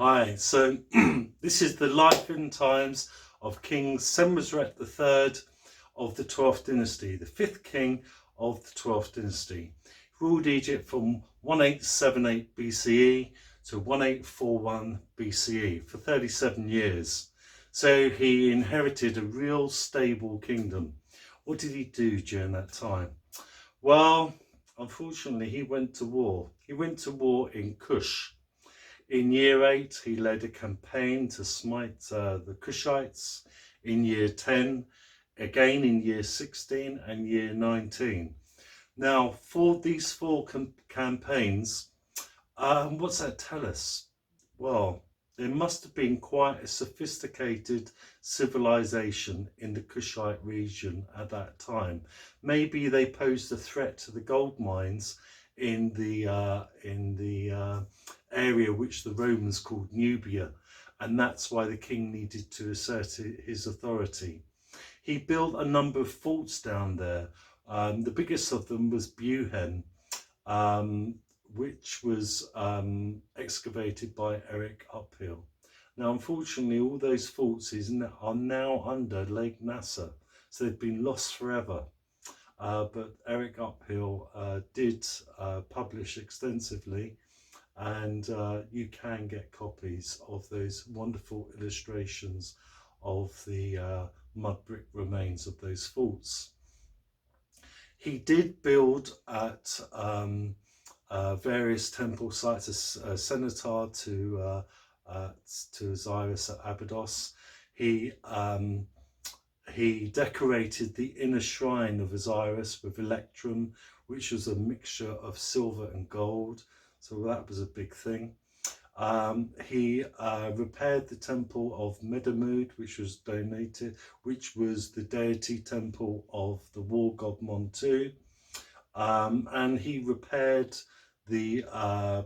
Hi, so this is the life and times of King Senwosret III of the 12th dynasty, the 5th king of the 12th dynasty. He ruled Egypt from 1878 BCE to 1841 BCE for 37 years. So he inherited a real stable kingdom. What did he do during that time? Well, unfortunately, he went to war. He went to war in Kush. In year 8, he led a campaign to smite the Kushites. In year 10, again in year 16 and year 19. Now, for these four campaigns, what's that tell us? Well, there must have been quite a sophisticated civilization in the Kushite region at that time. Maybe they posed a threat to the gold mines in the area which the Romans called Nubia, and that's why the king needed to assert his authority. He built a number of forts down there. The biggest of them was Buhen, which was excavated by Eric Uphill. Now, unfortunately, all those forts are now under Lake Nasser, so they've been lost forever. But Eric Uphill did publish extensively, and you can get copies of those wonderful illustrations of the mud brick remains of those forts. He did build at various temple sites, a centaur to Osiris at Abydos. He decorated the inner shrine of Osiris with electrum, which was a mixture of silver and gold. So that was a big thing. He repaired the temple of Medamud, which was donated, which was the deity temple of the war god Montu. And he repaired the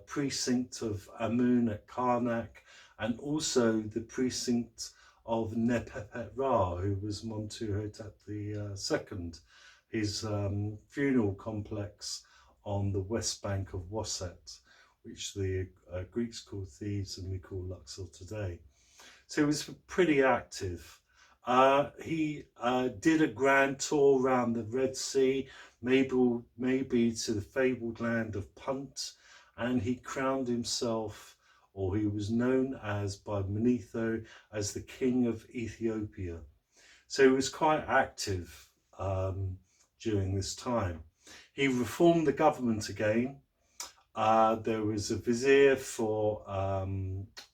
precinct of Amun at Karnak, and also the precinct of Nepepet Ra, who was Montuhotep II, his funeral complex on the west bank of Waset, which the Greeks called Thebes and we call Luxor today. So he was pretty active. He did a grand tour around the Red Sea, maybe to the fabled land of Punt, and he crowned himself, or he was known as by Manetho as the King of Ethiopia. So he was quite active during this time. He reformed the government again. There was a vizier for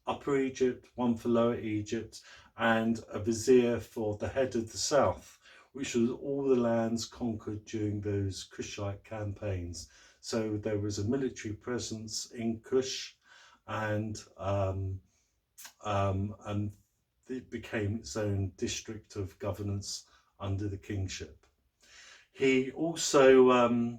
Upper Egypt, one for Lower Egypt, and a vizier for the head of the south, which was all the lands conquered during those Kushite campaigns. So there was a military presence in Kush, and it became its own district of governance under the kingship. He also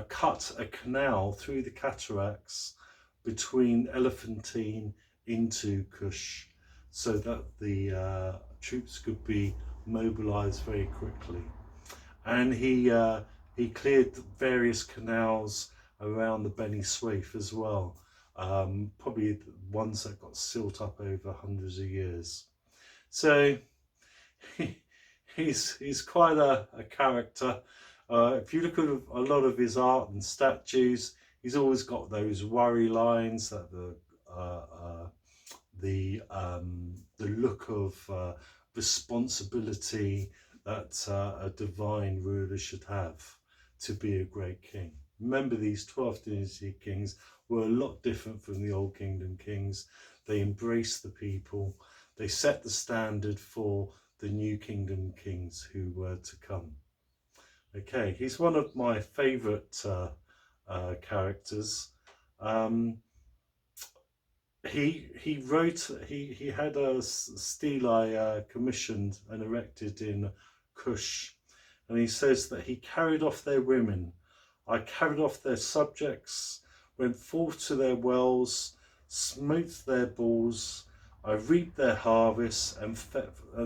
cut a canal through the cataracts between Elephantine into Kush, so that the troops could be mobilized very quickly. And he cleared various canals around the Beni Suef as well, probably ones that got silt up over hundreds of years. So he's quite a character. If you look at a lot of his art and statues, he's always got those worry lines, that the look of responsibility that a divine ruler should have to be a great king. Remember, these 12th dynasty kings were a lot different from the Old Kingdom kings. They embraced the people. They set the standard for the New Kingdom kings who were to come. Okay, he's one of my favourite characters. He had a stele commissioned and erected in Kush, and he says that he carried off their women. I carried off their subjects, went forth to their wells, smote their bulls. I reaped their harvests and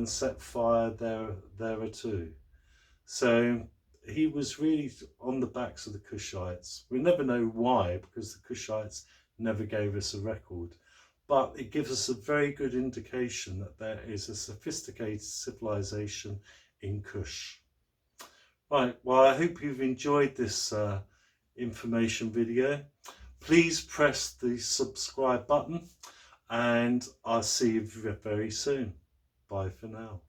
set fire thereto. So he was really on the backs of the Kushites. We never know why, because the Kushites never gave us a record. but it gives us a very good indication that there is a sophisticated civilization in Kush. Right, well, I hope you've enjoyed this information video. Please press the subscribe button and I'll see you very soon. Bye for now.